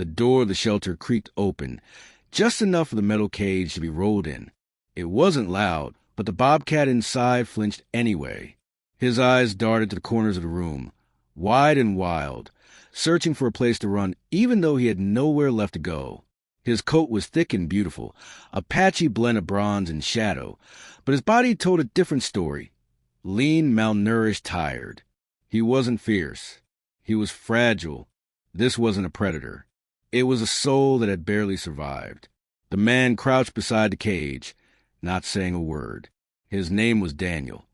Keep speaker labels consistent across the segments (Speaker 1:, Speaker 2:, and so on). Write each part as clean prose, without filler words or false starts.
Speaker 1: The door of the shelter creaked open, just enough for the metal cage to be rolled in. It wasn't loud, but the bobcat inside flinched anyway. His eyes darted to the corners of the room, wide and wild, searching for a place to run even though he had nowhere left to go. His coat was thick and beautiful, a patchy blend of bronze and shadow, but his body told a different story. Lean, malnourished, tired. He wasn't fierce. He was fragile. This wasn't a predator. It was a soul that had barely survived. The man crouched beside the cage, not saying a word. His name was Daniel,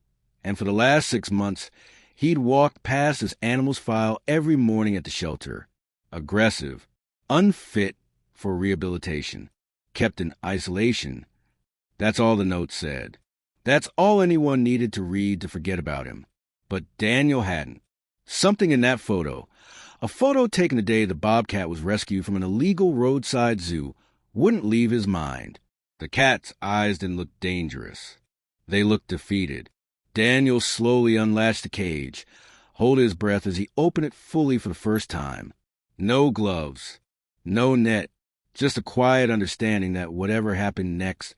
Speaker 1: and for the last 6 months, he'd walked past this animal's file every morning at the shelter. Aggressive, unfit for rehabilitation, kept in isolation. That's all the note said. That's all anyone needed to read to forget about him. But Daniel hadn't. Something in that photo, a photo taken the day the bobcat was rescued from an illegal roadside zoo, wouldn't leave his mind. The cat's eyes didn't look dangerous. They looked defeated. Daniel slowly unlatched the cage, holding his breath as he opened it fully for the first time. No gloves, no net, just a quiet understanding that whatever happened next,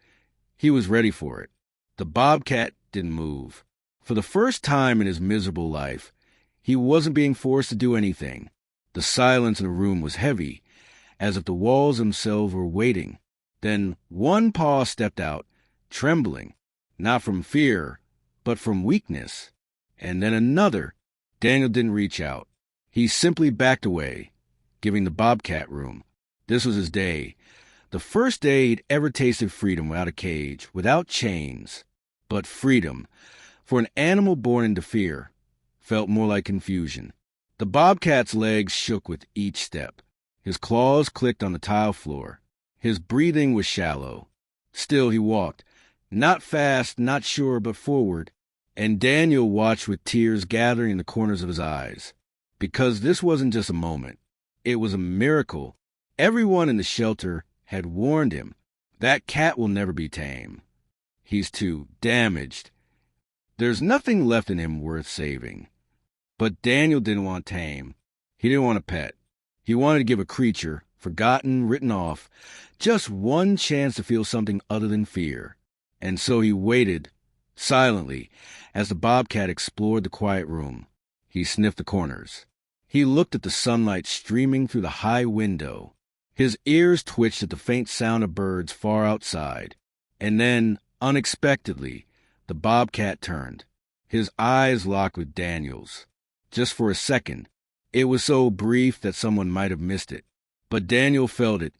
Speaker 1: he was ready for it. The bobcat didn't move. For the first time in his miserable life, he wasn't being forced to do anything. The silence in the room was heavy, as if the walls themselves were waiting. Then one paw stepped out, trembling, not from fear, but from weakness. And then another. Daniel didn't reach out. He simply backed away, giving the bobcat room. This was his day. The first day he'd ever tasted freedom without a cage, without chains. But freedom, for an animal born into fear, felt more like confusion. The bobcat's legs shook with each step. His claws clicked on the tile floor. His breathing was shallow. Still he walked, not fast, not sure, but forward. And Daniel watched with tears gathering in the corners of his eyes. Because this wasn't just a moment. It was a miracle. Everyone in the shelter had warned him. That cat will never be tame. He's too damaged. There's nothing left in him worth saving. But Daniel didn't want tame. He didn't want a pet. He wanted to give a creature, forgotten, written off, just one chance to feel something other than fear. And so he waited, silently, as the bobcat explored the quiet room. He sniffed the corners. He looked at the sunlight streaming through the high window. His ears twitched at the faint sound of birds far outside. And then, unexpectedly, the bobcat turned. His eyes locked with Daniel's. Just for a second. It was so brief that someone might have missed it. But Daniel felt it,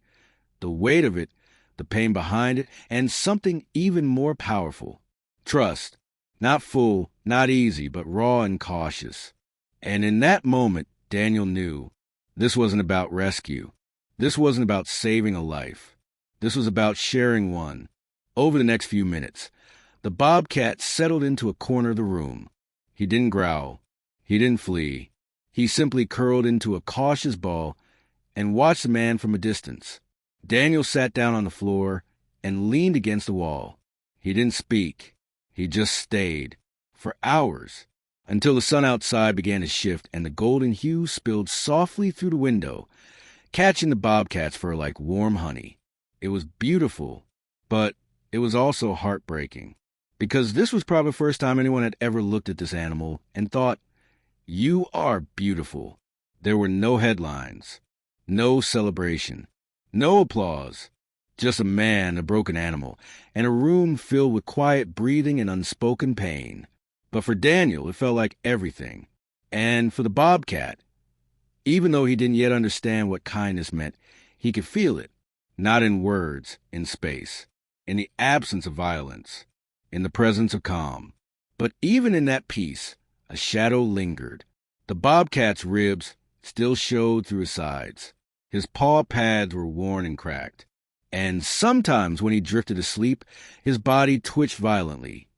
Speaker 1: the weight of it, the pain behind it, and something even more powerful. Trust. Not full, not easy, but raw and cautious. And in that moment, Daniel knew this wasn't about rescue. This wasn't about saving a life. This was about sharing one. Over the next few minutes, the bobcat settled into a corner of the room. He didn't growl. He didn't flee. He simply curled into a cautious ball and watched the man from a distance. Daniel sat down on the floor and leaned against the wall. He didn't speak. He just stayed. For hours. Until the sun outside began to shift and the golden hue spilled softly through the window, catching the bobcat's fur like warm honey. It was beautiful, but it was also heartbreaking. Because this was probably the first time anyone had ever looked at this animal and thought, "You are beautiful." There were no headlines, no celebration, no applause, just a man, a broken animal, and a room filled with quiet breathing and unspoken pain. But for Daniel, it felt like everything. And for the bobcat, even though he didn't yet understand what kindness meant, he could feel it, not in words, in space, in the absence of violence, in the presence of calm. But even in that peace, a shadow lingered. The bobcat's ribs still showed through his sides. His paw pads were worn and cracked. And sometimes when he drifted asleep, his body twitched violently,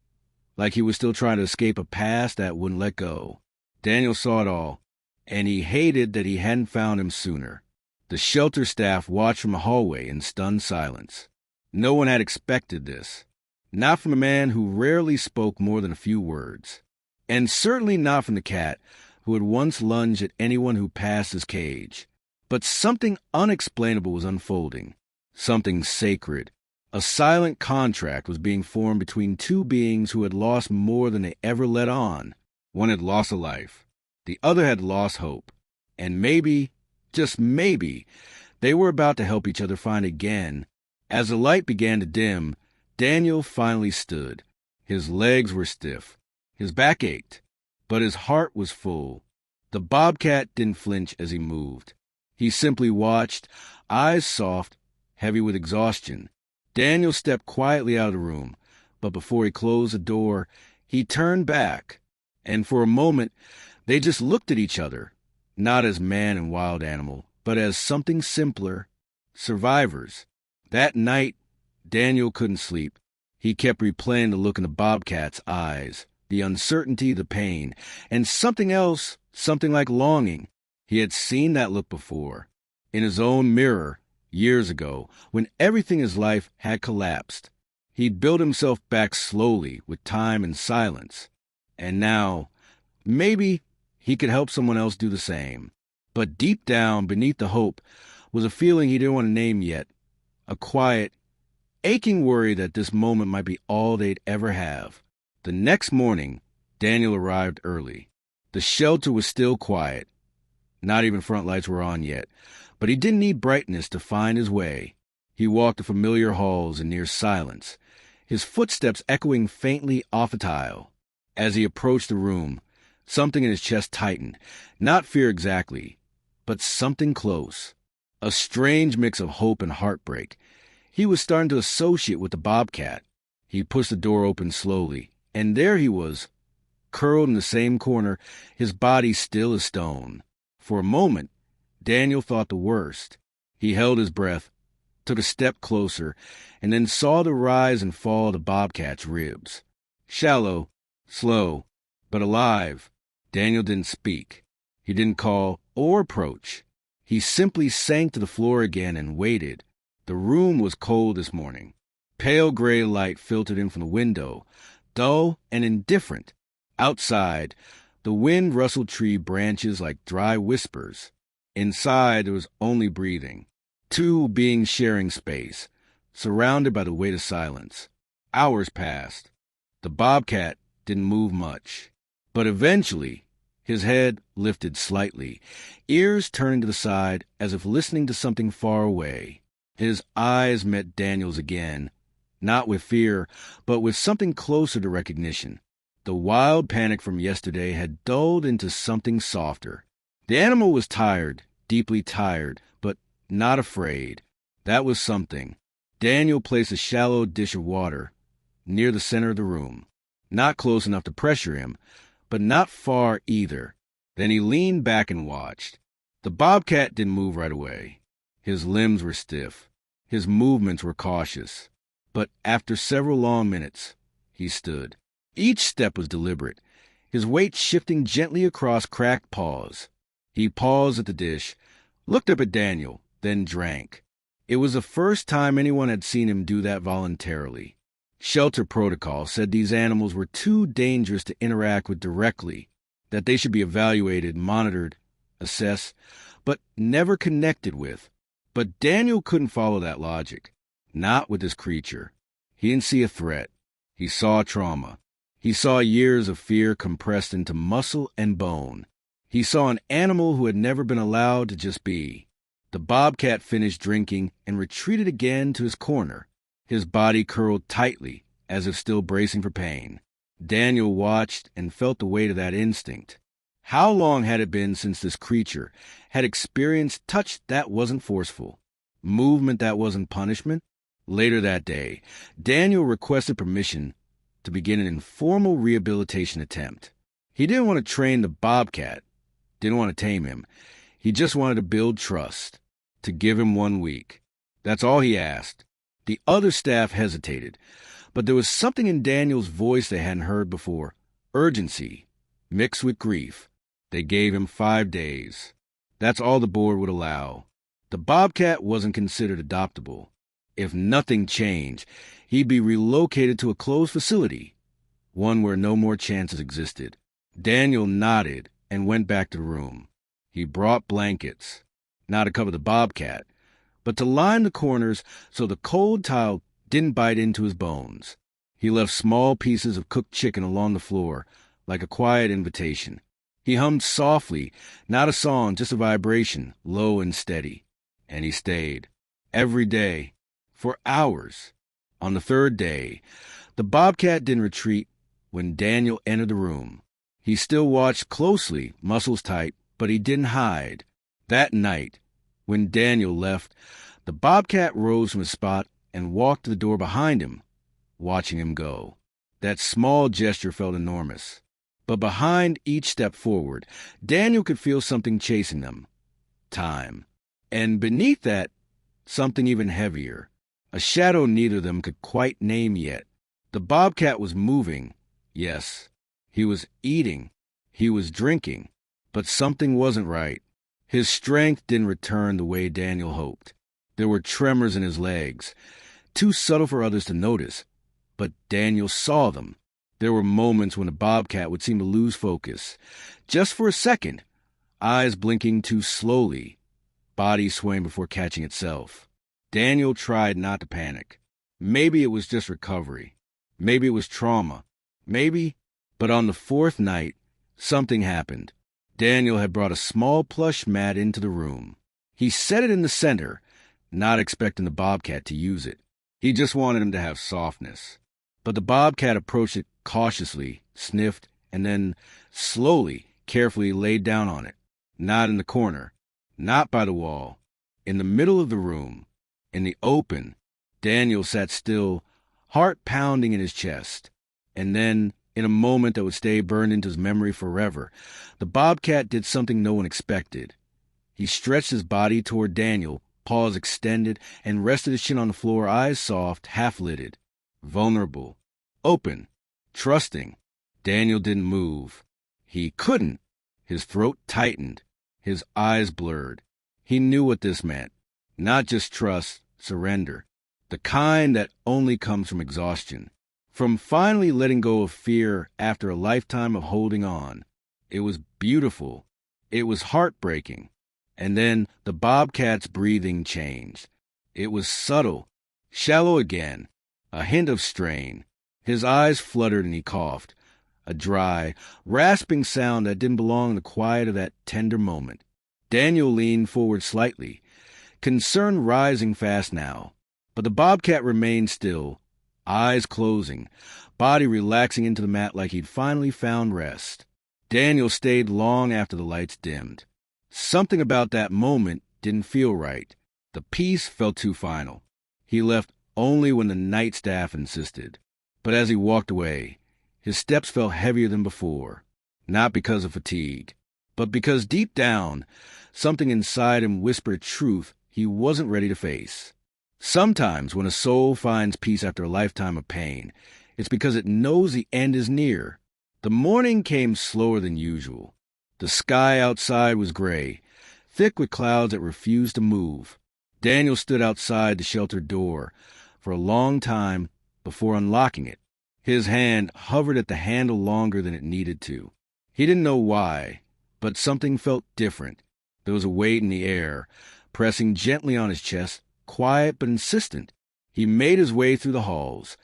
Speaker 1: like he was still trying to escape a past that wouldn't let go. Daniel saw it all, and he hated that he hadn't found him sooner. The shelter staff watched from a hallway in stunned silence. No one had expected this. Not from a man who rarely spoke more than a few words. And certainly not from the cat who had once lunged at anyone who passed his cage. But something unexplainable was unfolding, something sacred. A silent contract was being formed between two beings who had lost more than they ever let on. One had lost a life. The other had lost hope. And maybe, just maybe, they were about to help each other find again. As the light began to dim, Daniel finally stood. His legs were stiff. His back ached. But his heart was full. The Bobcat didn't flinch as he moved. He simply watched, eyes soft, heavy with exhaustion. Daniel stepped quietly out of the room, but before he closed the door, he turned back. And for a moment, they just looked at each other, not as man and wild animal, but as something simpler, survivors. That night, Daniel couldn't sleep. He kept replaying the look in the Bobcat's eyes, the uncertainty, the pain, and something else, something like longing. He had seen that look before, in his own mirror, years ago, when everything in his life had collapsed. He'd built himself back slowly with time and silence. And now, maybe he could help someone else do the same. But deep down, beneath the hope, was a feeling he didn't want to name yet. A quiet, aching worry that this moment might be all they'd ever have. The next morning, Daniel arrived early. The shelter was still quiet. Not even front lights were on yet. But he didn't need brightness to find his way. He walked the familiar halls in near silence, his footsteps echoing faintly off a tile. As he approached the room, something in his chest tightened. Not fear exactly, but something close. A strange mix of hope and heartbreak. He was starting to associate with the Bobcat. He pushed the door open slowly, and there he was, curled in the same corner, his body still as stone. For a moment, Daniel thought the worst. He held his breath, took a step closer, and then saw the rise and fall of the Bobcat's ribs. Shallow, slow, but alive. Daniel didn't speak. He didn't call or approach. He simply sank to the floor again and waited. The room was cold this morning. Pale gray light filtered in from the window, dull and indifferent. Outside, the wind rustled tree branches like dry whispers. Inside, there was only breathing. Two beings sharing space, surrounded by the weight of silence. Hours passed. The Bobcat didn't move much. But eventually, his head lifted slightly, ears turning to the side as if listening to something far away. His eyes met Daniel's again, not with fear, but with something closer to recognition. The wild panic from yesterday had dulled into something softer. The animal was tired, deeply tired, but not afraid. That was something. Daniel placed a shallow dish of water near the center of the room, not close enough to pressure him, but not far either. Then he leaned back and watched. The Bobcat didn't move right away. His limbs were stiff. His movements were cautious. But after several long minutes, he stood. Each step was deliberate, his weight shifting gently across cracked paws. He paused at the dish, looked up at Daniel, then drank. It was the first time anyone had seen him do that voluntarily. Shelter protocol said these animals were too dangerous to interact with directly, that they should be evaluated, monitored, assessed, but never connected with. But Daniel couldn't follow that logic. Not with this creature. He didn't see a threat. He saw trauma. He saw years of fear compressed into muscle and bone. He saw an animal who had never been allowed to just be. The Bobcat finished drinking and retreated again to his corner, his body curled tightly, as if still bracing for pain. Daniel watched and felt the weight of that instinct. How long had it been since this creature had experienced touch that wasn't forceful, movement that wasn't punishment? Later that day, Daniel requested permission to begin an informal rehabilitation attempt. He didn't want to train the Bobcat, didn't want to tame him. He just wanted to build trust, to give him 1 week. That's all he asked. The other staff hesitated, but there was something in Daniel's voice they hadn't heard before. Urgency, mixed with grief. They gave him 5 days. That's all the board would allow. The Bobcat wasn't considered adoptable. If nothing changed, he'd be relocated to a closed facility, one where no more chances existed. Daniel nodded and went back to the room. He brought blankets. not to cover the bobcat, but to line the corners so the cold tile didn't bite into his bones. He left small pieces of cooked chicken along the floor, like a quiet invitation. He hummed softly, not a song, just a vibration, low and steady. And he stayed. Every day. For hours. On the third day, the bobcat didn't retreat when Daniel entered the room. He still watched closely, muscles tight, but he didn't hide. That night, when Daniel left, the bobcat rose from his spot and walked to the door behind him, watching him go. That small gesture felt enormous. But behind each step forward, Daniel could feel something chasing them. Time. And beneath that, something even heavier. A shadow neither of them could quite name yet. The bobcat was moving. Yes. He was eating. He was drinking. But something wasn't right. His strength didn't return the way Daniel hoped. There were tremors in his legs, too subtle for others to notice. But Daniel saw them. There were moments when the bobcat would seem to lose focus. Just for a second, eyes blinking too slowly, body swaying before catching itself. Daniel tried not to panic. Maybe it was just recovery. Maybe it was trauma. Maybe. But on the fourth night, something happened. Daniel had brought a small plush mat into the room. He set it in the center, not expecting the bobcat to use it. He just wanted him to have softness. But the bobcat approached it cautiously, sniffed, and then slowly, carefully laid down on it. Not in the corner, not by the wall, in the middle of the room, in the open. Daniel sat still, heart pounding in his chest. And then, in a moment that would stay burned into his memory forever, the bobcat did something no one expected. He stretched his body toward Daniel, paws extended, and rested his chin on the floor, eyes soft, half-lidded. Vulnerable, open, trusting. Daniel didn't move. He couldn't. His throat tightened. His eyes blurred. He knew what this meant. Not just trust, surrender. The kind that only comes from exhaustion. From finally letting go of fear after a lifetime of holding on. It was beautiful. It was heartbreaking. And then the bobcat's breathing changed. It was subtle, shallow again. A hint of strain. His eyes fluttered and he coughed. A dry, rasping sound that didn't belong in the quiet of that tender moment. Daniel leaned forward slightly, concern rising fast now. But the bobcat remained still, eyes closing, body relaxing into the mat like he'd finally found rest. Daniel stayed long after the lights dimmed. Something about that moment didn't feel right. The peace felt too final. He left only when the night staff insisted. But as he walked away, his steps felt heavier than before, not because of fatigue, but because deep down, something inside him whispered a truth he wasn't ready to face. Sometimes when a soul finds peace after a lifetime of pain, it's because it knows the end is near. The morning came slower than usual. The sky outside was gray, thick with clouds that refused to move. Daniel stood outside the shelter door for a long time before unlocking it. His hand hovered at the handle longer than it needed to. He didn't know why, but something felt different. There was a weight in the air, pressing gently on his chest, quiet but insistent. He made his way through the halls,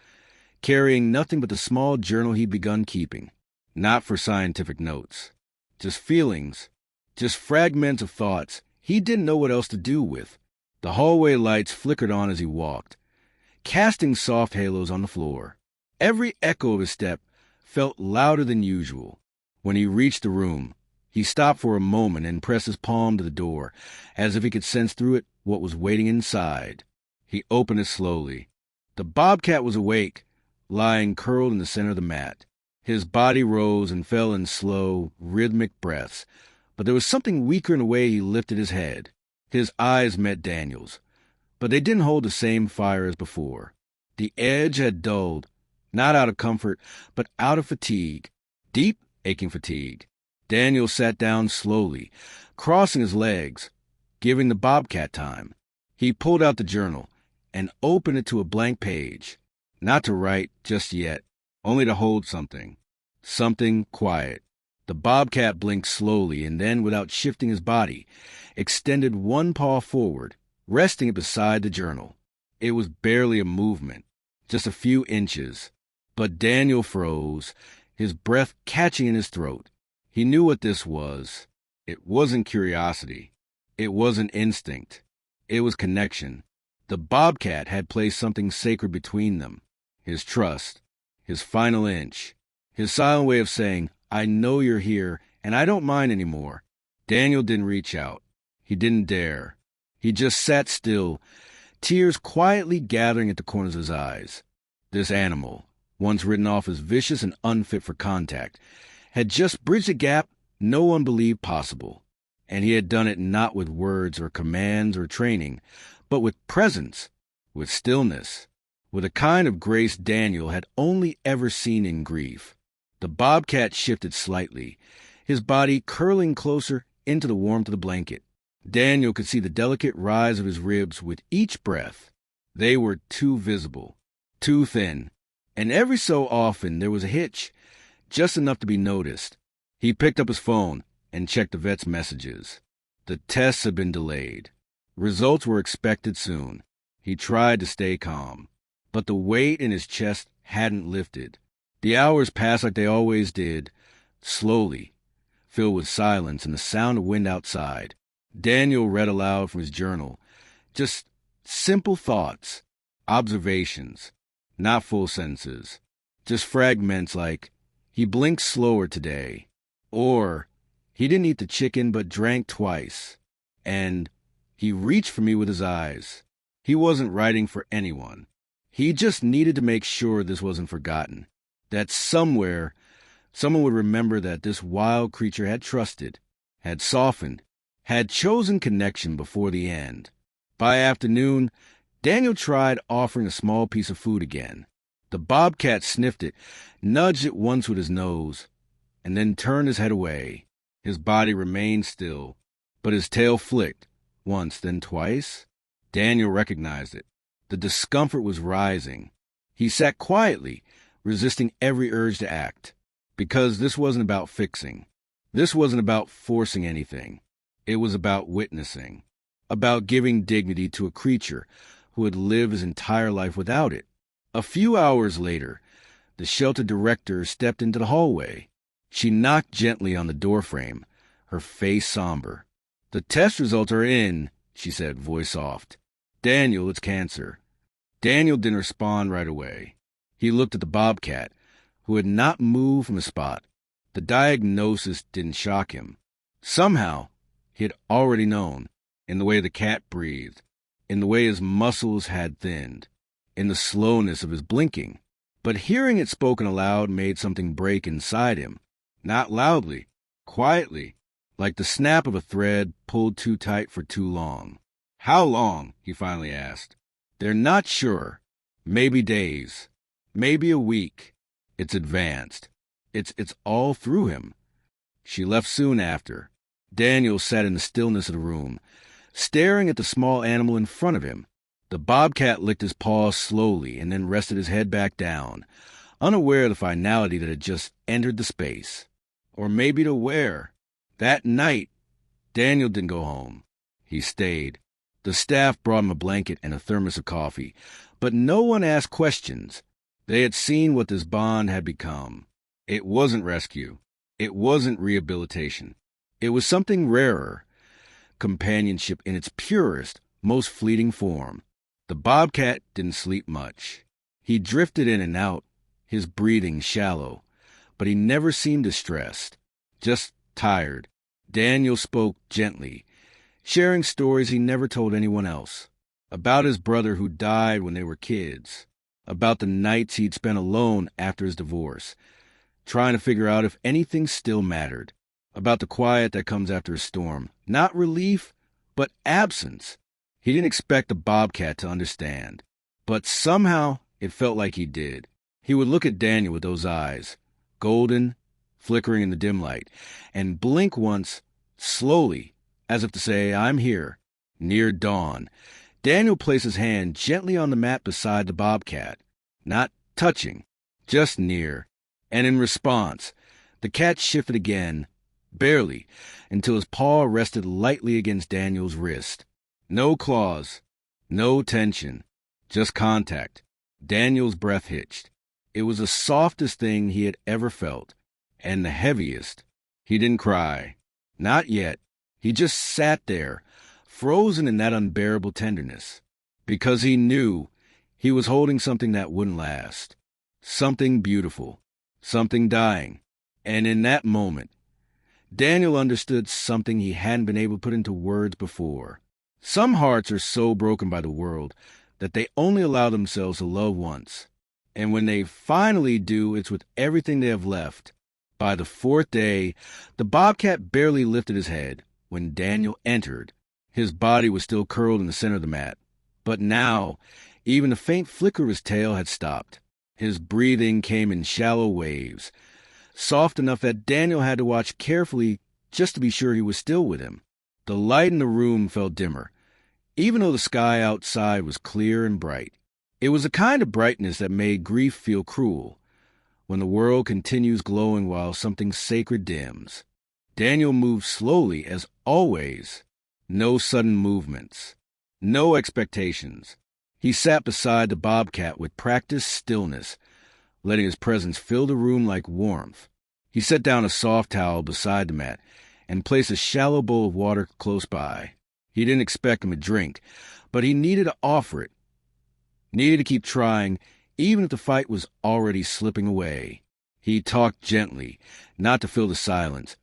Speaker 1: carrying nothing but the small journal he'd begun keeping. Not for scientific notes. Just feelings, just fragments of thoughts he didn't know what else to do with. The hallway lights flickered on as he walked, casting soft halos on the floor. Every echo of his step felt louder than usual. When he reached the room, he stopped for a moment and pressed his palm to the door, as if he could sense through it what was waiting inside. He opened it slowly. The bobcat was awake, lying curled in the center of the mat. His body rose and fell in slow, rhythmic breaths, but there was something weaker in the way he lifted his head. His eyes met Daniel's, but they didn't hold the same fire as before. The edge had dulled, not out of comfort, but out of fatigue, deep, aching fatigue. Daniel sat down slowly, crossing his legs, giving the bobcat time. He pulled out the journal and opened it to a blank page, not to write just yet, only to hold something. Something quiet, The bobcat blinked slowly and then, without shifting his body, extended one paw forward, resting it beside the journal. It was barely a movement, just a few inches. But Daniel froze, his breath catching in his throat. He knew what this was. It wasn't curiosity. It wasn't instinct. It was connection. The bobcat had placed something sacred between them. His trust. His final inch. His silent way of saying, I know you're here, and I don't mind anymore. Daniel didn't reach out. He didn't dare. He just sat still, tears quietly gathering at the corners of his eyes. This animal, once written off as vicious and unfit for contact, had just bridged a gap no one believed possible. And he had done it not with words or commands or training, but with presence, with stillness, with a kind of grace Daniel had only ever seen in grief. The bobcat shifted slightly, his body curling closer into the warmth of the blanket. Daniel could see the delicate rise of his ribs with each breath. They were too visible, too thin, and every so often there was a hitch, just enough to be noticed. He picked up his phone and checked the vet's messages. The tests had been delayed. Results were expected soon. He tried to stay calm, but the weight in his chest hadn't lifted. The hours passed like they always did, slowly, filled with silence and the sound of wind outside. Daniel read aloud from his journal, just simple thoughts, observations, not full sentences, just fragments like, he blinked slower today, or he didn't eat the chicken but drank twice, and he reached for me with his eyes. He wasn't writing for anyone. He just needed to make sure this wasn't forgotten, that somewhere someone would remember that this wild creature had trusted, had softened, had chosen connection before the end. By afternoon, Daniel tried offering a small piece of food again. The bobcat sniffed it, nudged it once with his nose, and then turned his head away. His body remained still, but his tail flicked, once, then twice. Daniel recognized it. The discomfort was rising. He sat quietly, resisting every urge to act, because this wasn't about fixing. This wasn't about forcing anything. It was about witnessing, about giving dignity to a creature who had lived his entire life without it. A few hours later, the shelter director stepped into the hallway. She knocked gently on the doorframe, her face somber. "The test results are in," she said, voice soft. "Daniel, it's cancer." Daniel didn't respond right away. He looked at the bobcat, who had not moved from his spot. The diagnosis didn't shock him. Somehow, he had already known, in the way the cat breathed, in the way his muscles had thinned, in the slowness of his blinking. But hearing it spoken aloud made something break inside him, not loudly, quietly, like the snap of a thread pulled too tight for too long. "How long?" he finally asked. "They're not sure. Maybe days. Maybe a week. It's advanced. It's all through him." She left soon after. Daniel sat in the stillness of the room, staring at the small animal in front of him. The bobcat licked his paws slowly and then rested his head back down, unaware of the finality that had just entered the space. Or maybe to where? That night, Daniel didn't go home. He stayed. The staff brought him a blanket and a thermos of coffee, but no one asked questions. They had seen what this bond had become. It wasn't rescue. It wasn't rehabilitation. It was something rarer, companionship in its purest, most fleeting form. The bobcat didn't sleep much. He drifted in and out, his breathing shallow, but he never seemed distressed, just tired. Daniel spoke gently, sharing stories he never told anyone else, about his brother who died when they were kids, about the nights he'd spent alone after his divorce, trying to figure out if anything still mattered, about the quiet that comes after a storm, not relief, but absence. He didn't expect the bobcat to understand, but somehow it felt like he did. He would look at Daniel with those eyes, golden, flickering in the dim light, and blink once, slowly, as if to say, "I'm here." Near dawn, Daniel placed his hand gently on the mat beside the bobcat, not touching, just near, and in response, The cat shifted again, barely, until his paw rested lightly against Daniel's wrist. No claws, no tension, just contact. Daniel's breath hitched. It was the softest thing he had ever felt, and the heaviest. He didn't cry. Not yet. He just sat there, frozen in that unbearable tenderness, because he knew he was holding something that wouldn't last. Something beautiful, something dying. And in that moment, Daniel understood something he hadn't been able to put into words before. Some hearts are so broken by the world that they only allow themselves to love once. And when they finally do, it's with everything they have left. By the fourth day, the bobcat barely lifted his head when Daniel entered. His body was still curled in the center of the mat. But now, even the faint flicker of his tail had stopped. His breathing came in shallow waves, soft enough that Daniel had to watch carefully just to be sure he was still with him. The light in the room felt dimmer, even though the sky outside was clear and bright. It was a kind of brightness that made grief feel cruel, when the world continues glowing while something sacred dims. Daniel moved slowly, as always. No sudden movements, no expectations. He sat beside the bobcat with practiced stillness, letting his presence fill the room like warmth. He set down a soft towel beside the mat and placed a shallow bowl of water close by. He didn't expect him to drink, but he needed to offer it. Needed to keep trying, even if the fight was already slipping away. He talked gently, not to fill the silence,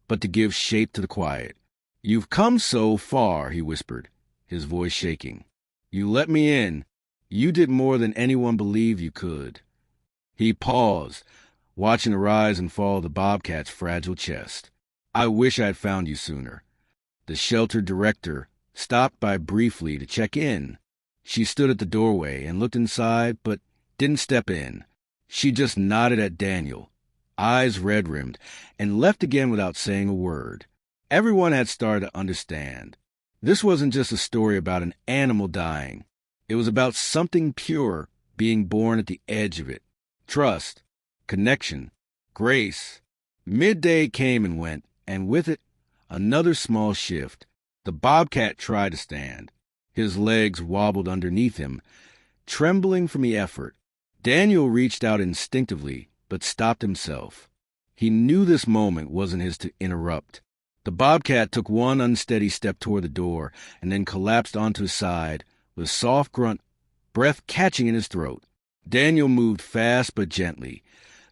Speaker 1: but to give shape to the quiet. "You've come so far," he whispered, his voice shaking. "You let me in. You did more than anyone believed you could." He paused, watching the rise and fall of the bobcat's fragile chest. "I wish I had found you sooner." The shelter director stopped by briefly to check in. She stood at the doorway and looked inside, but didn't step in. She just nodded at Daniel, eyes red-rimmed, and left again without saying a word. Everyone had started to understand. This wasn't just a story about an animal dying. It was about something pure being born at the edge of it. Trust, connection, grace. Midday came and went, and with it, another small shift. The bobcat tried to stand. His legs wobbled underneath him, trembling from the effort. Daniel reached out instinctively, but stopped himself. He knew this moment wasn't his to interrupt. The bobcat took one unsteady step toward the door and then collapsed onto his side with a soft grunt, breath catching in his throat. Daniel moved fast but gently,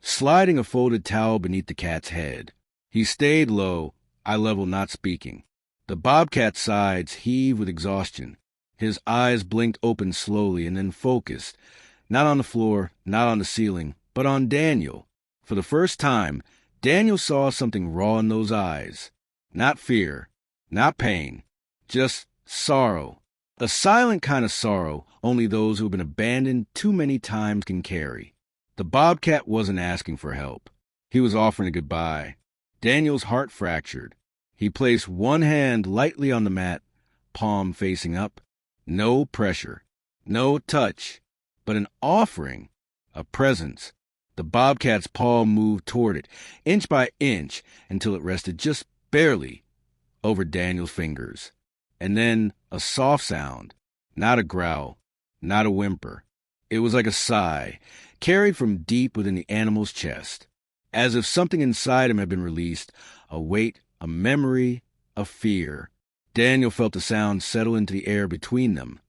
Speaker 1: sliding a folded towel beneath the cat's head. He stayed low, eye level, not speaking. The bobcat's sides heaved with exhaustion. His eyes blinked open slowly and then focused, not on the floor, not on the ceiling, but on Daniel. For the first time, Daniel saw something raw in those eyes. Not fear, not pain, just sorrow. A silent kind of sorrow only those who have been abandoned too many times can carry. The bobcat wasn't asking for help. He was offering a goodbye. Daniel's heart fractured. He placed one hand lightly on the mat, palm facing up. No pressure, no touch, but an offering, a presence. The bobcat's paw moved toward it, inch by inch, until it rested just barely over Daniel's fingers. And then a soft sound, not a growl, not a whimper. It was like a sigh, carried from deep within the animal's chest, as if something inside him had been released, a weight, a memory, a fear. Daniel felt the sound settle into the air between them,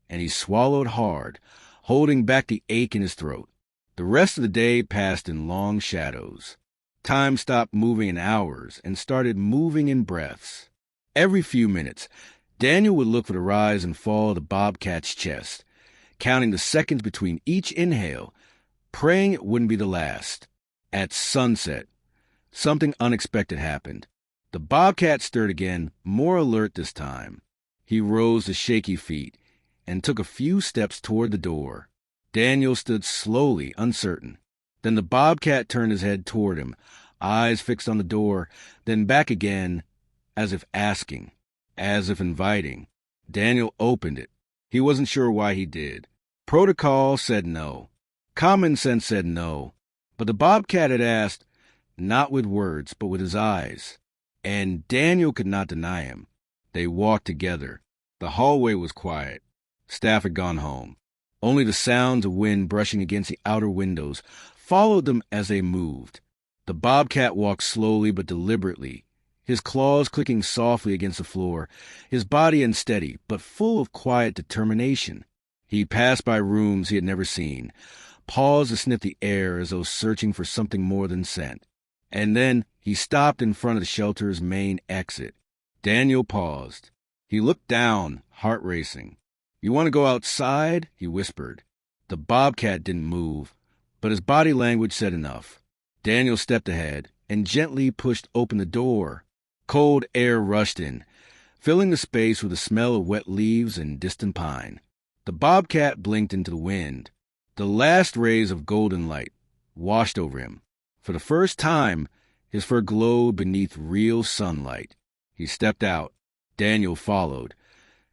Speaker 1: and he swallowed hard, holding back the ache in his throat. The rest of the day passed in long shadows. Time stopped moving in hours and started moving in breaths. Every few minutes, Daniel would look for the rise and fall of the bobcat's chest, counting the seconds between each inhale, praying it wouldn't be the last. At sunset, something unexpected happened. The bobcat stirred again, more alert this time. He rose to shaky feet and took a few steps toward the door. Daniel stood slowly, uncertain. Then the bobcat turned his head toward him, eyes fixed on the door, then back again, as if asking, as if inviting. Daniel opened it. He wasn't sure why he did. Protocol said no. Common sense said no. But the bobcat had asked, not with words, but with his eyes. And Daniel could not deny him. They walked together. The hallway was quiet. Staff had gone home. Only the sounds of wind brushing against the outer windows followed them as they moved. The bobcat walked slowly but deliberately, his claws clicking softly against the floor, his body unsteady but full of quiet determination. He passed by rooms he had never seen, paused to sniff the air as though searching for something more than scent. And then he stopped in front of the shelter's main exit. Daniel paused. He looked down, heart racing. "You want to go outside?" he whispered. The bobcat didn't move, but his body language said enough. Daniel stepped ahead and gently pushed open the door. Cold air rushed in, filling the space with the smell of wet leaves and distant pine. The bobcat blinked into the wind. The last rays of golden light washed over him. For the first time, his fur glowed beneath real sunlight. He stepped out. Daniel followed,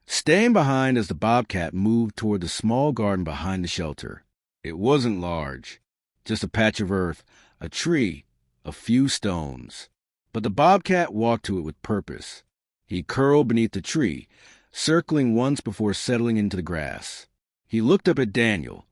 Speaker 1: staying behind as the bobcat moved toward the small garden behind the shelter. It wasn't large, just a patch of earth, a tree, a few stones. But the bobcat walked to it with purpose. He curled beneath the tree, circling once before settling into the grass. He looked up at Daniel,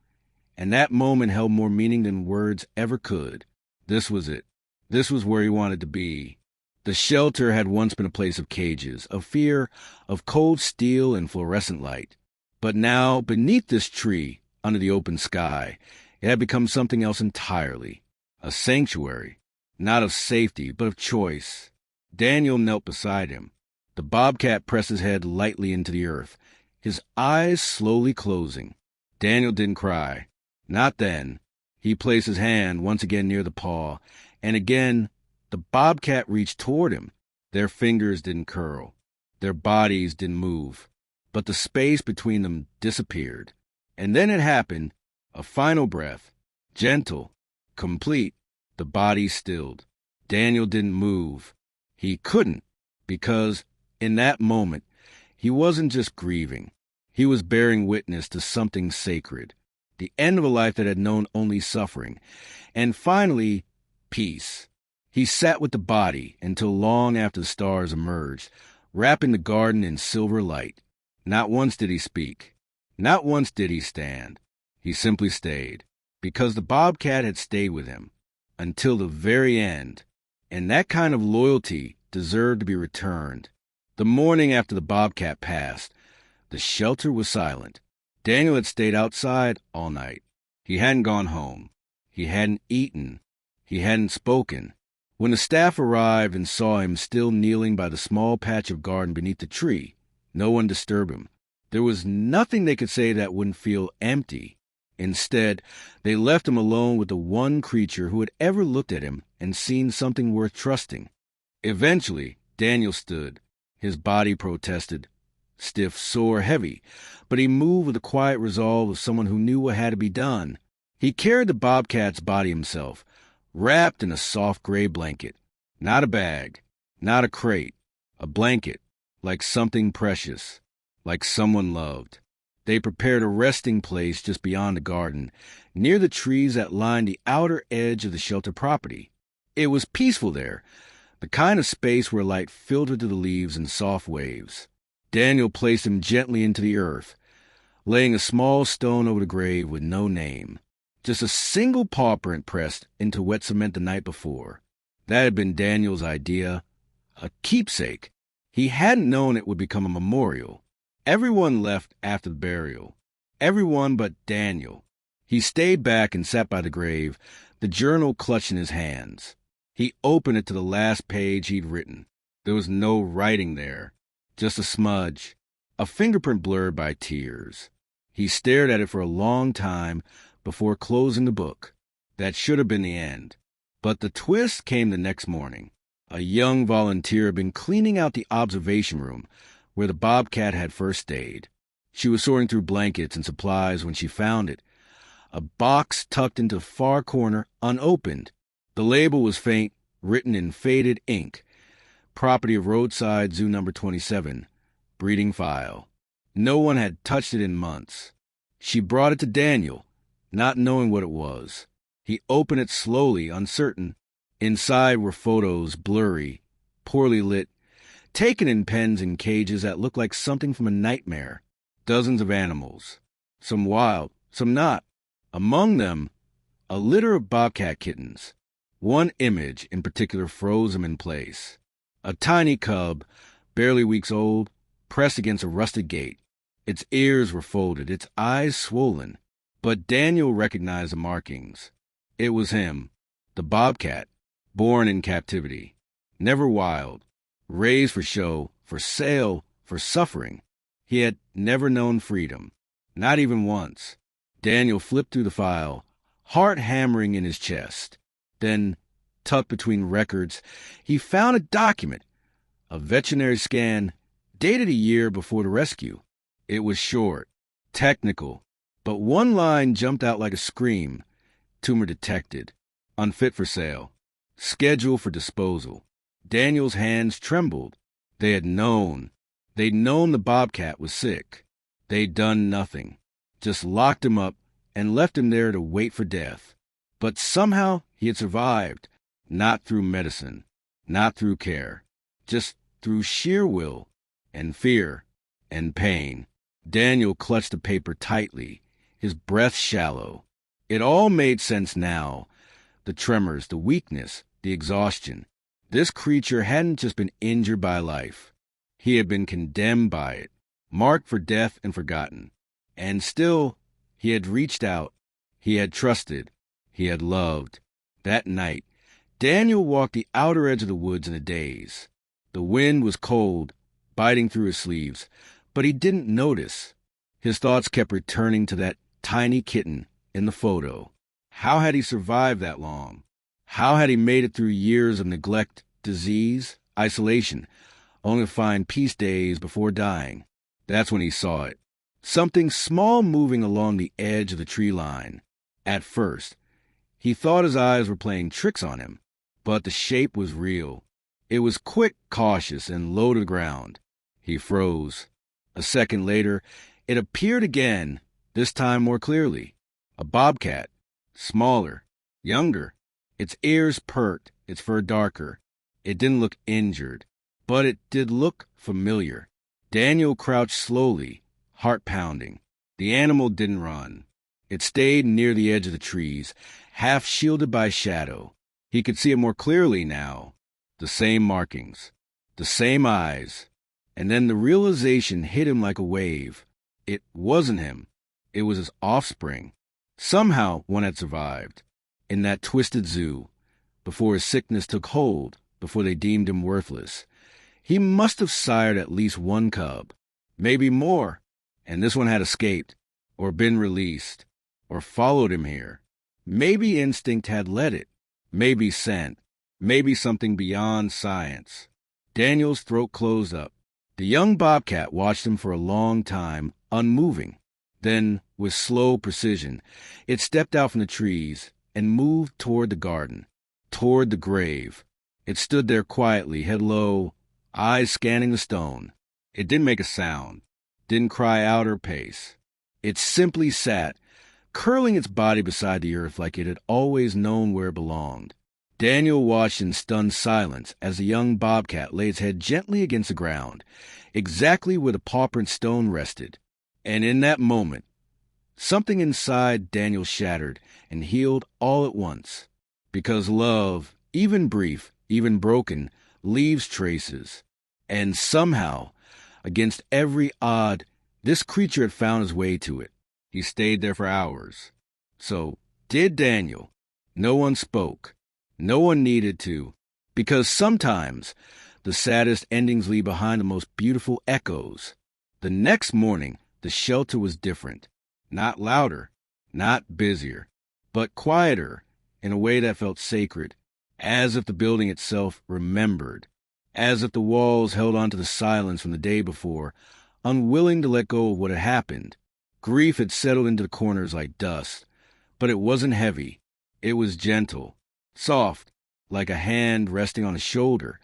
Speaker 1: and that moment held more meaning than words ever could. This was it. This was where he wanted to be. The shelter had once been a place of cages, of fear, of cold steel and fluorescent light. But now, beneath this tree, under the open sky, it had become something else entirely. A sanctuary, not of safety, but of choice. Daniel knelt beside him. The bobcat pressed his head lightly into the earth, his eyes slowly closing. Daniel didn't cry. Not then. He placed his hand once again near the paw, and again the bobcat reached toward him. Their fingers didn't curl. Their bodies didn't move. But the space between them disappeared. And then it happened, a final breath, gentle, complete. The body stilled. Daniel didn't move. He couldn't, because in that moment, he wasn't just grieving. He was bearing witness to something sacred, the end of a life that had known only suffering, and finally, peace. He sat with the body until long after the stars emerged, wrapping the garden in silver light. Not once did he speak. Not once did he stand. He simply stayed, because the bobcat had stayed with him until the very end, and that kind of loyalty deserved to be returned. The morning after the bobcat passed, the shelter was silent. Daniel had stayed outside all night. He hadn't gone home. He hadn't eaten. He hadn't spoken. When the staff arrived and saw him still kneeling by the small patch of garden beneath the tree, no one disturbed him. There was nothing they could say that wouldn't feel empty. Instead, they left him alone with the one creature who had ever looked at him and seen something worth trusting. Eventually, Daniel stood. His body protested. Stiff, sore, heavy, but he moved with the quiet resolve of someone who knew what had to be done. He carried the bobcat's body himself, wrapped in a soft gray blanket. Not a bag, not a crate, a blanket, like something precious, like someone loved. They prepared a resting place just beyond the garden, near the trees that lined the outer edge of the shelter property. It was peaceful there, the kind of space where light filtered through the leaves in soft waves. Daniel placed him gently into the earth, laying a small stone over the grave with no name. Just a single paw print pressed into wet cement the night before. That had been Daniel's idea, a keepsake. He hadn't known it would become a memorial. Everyone left after the burial. Everyone but Daniel. He stayed back and sat by the grave, the journal clutched in his hands. He opened it to the last page he'd written. There was no writing there, just a smudge, a fingerprint blurred by tears. He stared at it for a long time before closing the book. That should have been the end. But the twist came the next morning. A young volunteer had been cleaning out the observation room where the bobcat had first stayed. She was sorting through blankets and supplies when she found it. A box tucked into the far corner, unopened. The label was faint, written in faded ink. Property of Roadside Zoo Number 27. Breeding file. No one had touched it in months. She brought it to Daniel, not knowing what it was. He opened it slowly, uncertain. Inside were photos, blurry, poorly lit, taken in pens and cages that looked like something from a nightmare. Dozens of animals, some wild, some not. Among them, a litter of bobcat kittens. One image in particular froze him in place. A tiny cub, barely weeks old, pressed against a rusted gate. Its ears were folded, its eyes swollen. But Daniel recognized the markings. It was him, the bobcat, born in captivity. Never wild, raised for show, for sale, for suffering. He had never known freedom, not even once. Daniel flipped through the file, heart hammering in his chest. Then, tucked between records, he found a document, a veterinary scan, dated a year before the rescue. It was short, technical, but one line jumped out like a scream. Tumor detected, unfit for sale, scheduled for disposal. Daniel's hands trembled. They had known. They'd known the bobcat was sick. They'd done nothing, just locked him up and left him there to wait for death. But somehow he had survived, not through medicine, not through care, just through sheer will and fear and pain. Daniel clutched the paper tightly, his breath shallow. It all made sense now. The tremors, the weakness, the exhaustion. This creature hadn't just been injured by life. He had been condemned by it, marked for death and forgotten. And still, he had reached out. He had trusted. He had loved. That night, Daniel walked the outer edge of the woods in a daze. The wind was cold, biting through his sleeves, but he didn't notice. His thoughts kept returning to that tiny kitten in the photo. How had he survived that long? How had he made it through years of neglect, disease, isolation, only to find peace days before dying? That's when he saw it. Something small moving along the edge of the tree line. At first, he thought his eyes were playing tricks on him, but the shape was real. It was quick, cautious, and low to the ground. He froze. A second later, it appeared again, this time more clearly. A bobcat, smaller, younger. Its ears perked, its fur darker. It didn't look injured, but it did look familiar. Daniel crouched slowly, heart pounding. The animal didn't run. It stayed near the edge of the trees, half shielded by shadow. He could see it more clearly now. The same markings, the same eyes. And then the realization hit him like a wave. It wasn't him. It was his offspring. Somehow one had survived. In that twisted zoo, before his sickness took hold, before they deemed him worthless. He must have sired at least one cub, maybe more, and this one had escaped, or been released, or followed him here. Maybe instinct had led it, maybe scent, maybe something beyond science. Daniel's throat closed up. The young bobcat watched him for a long time, unmoving. Then, with slow precision, it stepped out from the trees and moved toward the garden, toward the grave. It stood there quietly, head low, eyes scanning the stone. It didn't make a sound, didn't cry out or pace. It simply sat, curling its body beside the earth like it had always known where it belonged. Daniel watched in stunned silence as the young bobcat lay its head gently against the ground, exactly where the paw-print stone rested. And in that moment, something inside Daniel shattered and healed all at once. Because love, even brief, even broken, leaves traces. And somehow, against every odd, this creature had found his way to it. He stayed there for hours. So did Daniel. No one spoke. No one needed to. Because sometimes the saddest endings leave behind the most beautiful echoes. The next morning, the shelter was different. Not louder, not busier, but quieter in a way that felt sacred, as if the building itself remembered, as if the walls held on to the silence from the day before, unwilling to let go of what had happened. Grief had settled into the corners like dust, but it wasn't heavy. It was gentle, soft, like a hand resting on a shoulder,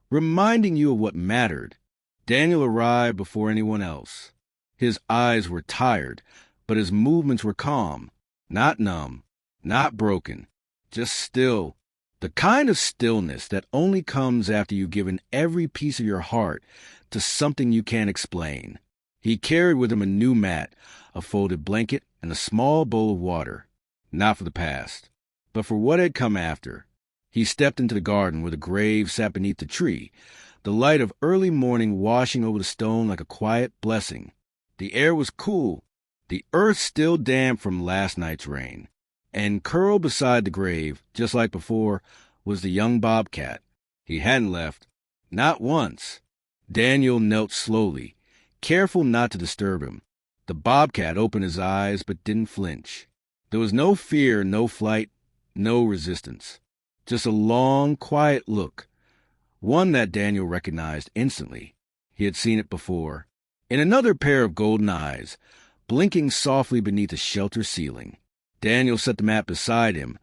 Speaker 1: reminding you of what mattered. Daniel arrived before anyone else. His eyes were tired, but his movements were calm, not numb, not broken, just still. The kind of stillness that only comes after you've given every piece of your heart to something you can't explain. He carried with him a new mat, a folded blanket, and a small bowl of water. Not for the past, but for what had come after. He stepped into the garden where the grave sat beneath the tree, the light of early morning washing over the stone like a quiet blessing. The air was cool, the earth still damp from last night's rain. And curled beside the grave, just like before, was the young bobcat. He hadn't left. Not once. Daniel knelt slowly, careful not to disturb him. The bobcat opened his eyes but didn't flinch. There was no fear, no flight, no resistance. Just a long, quiet look. One that Daniel recognized instantly. He had seen it before. In another pair of golden eyes, blinking softly beneath a shelter ceiling. Daniel set the mat beside him,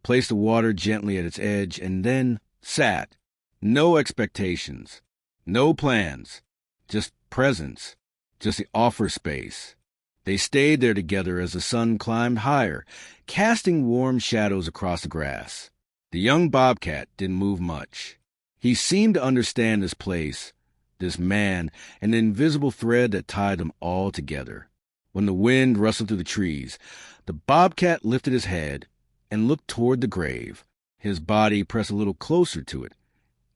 Speaker 1: placed the water gently at its edge, and then sat. No expectations, no plans, just presence, just the offer space. They stayed there together as the sun climbed higher, casting warm shadows across the grass. The young bobcat didn't move much. He seemed to understand this place, this man, and the invisible thread that tied them all together. When the wind rustled through the trees, the bobcat lifted his head and looked toward the grave, his body pressed a little closer to it,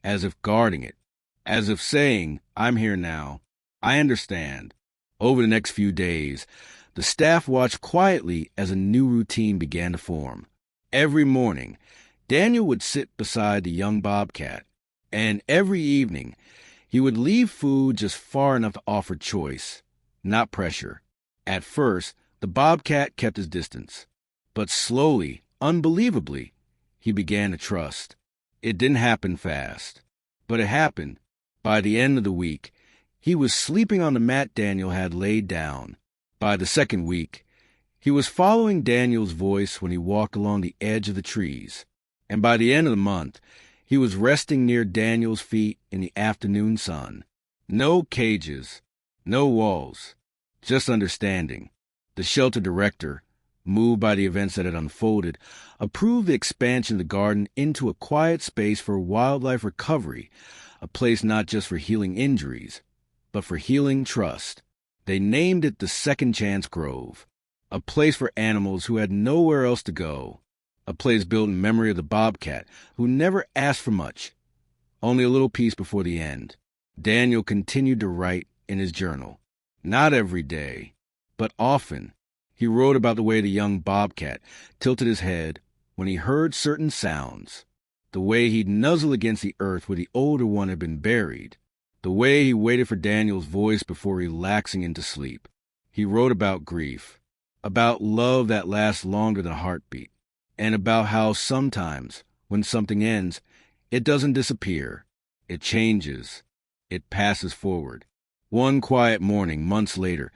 Speaker 1: as if guarding it, as if saying, "I'm here now. I understand." Over the next few days, the staff watched quietly as a new routine began to form. Every morning, Daniel would sit beside the young bobcat, and every evening, he would leave food just far enough to offer choice, not pressure. At first, the bobcat kept his distance, but slowly, unbelievably, he began to trust. It didn't happen fast, but it happened. By the end of the week, he was sleeping on the mat Daniel had laid down. By the second week, he was following Daniel's voice when he walked along the edge of the trees. And by the end of the month, he was resting near Daniel's feet in the afternoon sun. No cages, no walls. Just understanding. The shelter director, moved by the events that had unfolded, approved the expansion of the garden into a quiet space for wildlife recovery, a place not just for healing injuries, but for healing trust. They named it the Second Chance Grove, a place for animals who had nowhere else to go, a place built in memory of the bobcat who never asked for much, only a little peace before the end. Daniel continued to write in his journal. Not every day, but often. He wrote about the way the young bobcat tilted his head when he heard certain sounds, the way he'd nuzzle against the earth where the older one had been buried, the way he waited for Daniel's voice before relaxing into sleep. He wrote about grief, about love that lasts longer than a heartbeat, and about how sometimes, when something ends, it doesn't disappear. It changes. It passes forward. One quiet morning, months later,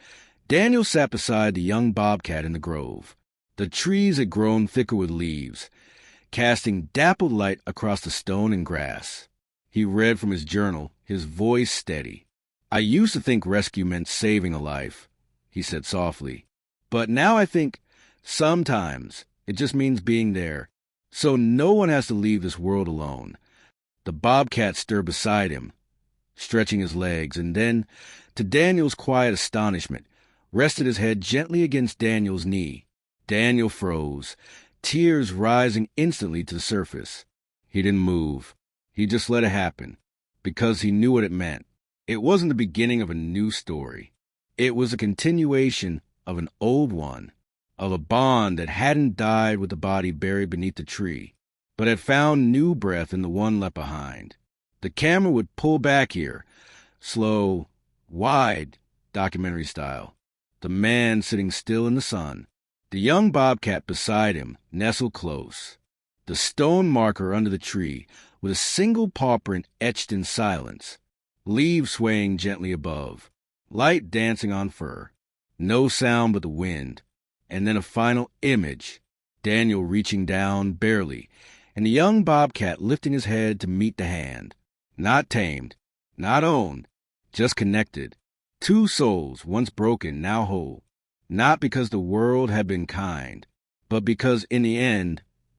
Speaker 1: Daniel sat beside the young bobcat in the grove. The trees had grown thicker with leaves, casting dappled light across the stone and grass. He read from his journal, his voice steady. "I used to think rescue meant saving a life," he said softly. "But now I think sometimes it just means being there, so no one has to leave this world alone." The bobcat stirred beside him, stretching his legs, and then, to Daniel's quiet astonishment, rested his head gently against Daniel's knee. Daniel froze, tears rising instantly to the surface. He didn't move. He just let it happen, because he knew what it meant. It wasn't the beginning of a new story. It was a continuation of an old one, of a bond that hadn't died with the body buried beneath the tree, but had found new breath in the one left behind. The camera would pull back here, slow, wide, documentary style. The man sitting still in the sun. The young bobcat beside him, nestled close. The stone marker under the tree, with a single paw print etched in silence. Leaves swaying gently above. Light dancing on fur. No sound but the wind. And then a final image. Daniel reaching down, barely, and the young bobcat lifting his head to meet the hand. Not tamed, not owned, just connected. Two souls, once broken, now whole. Not because the world had been kind, but because in the end,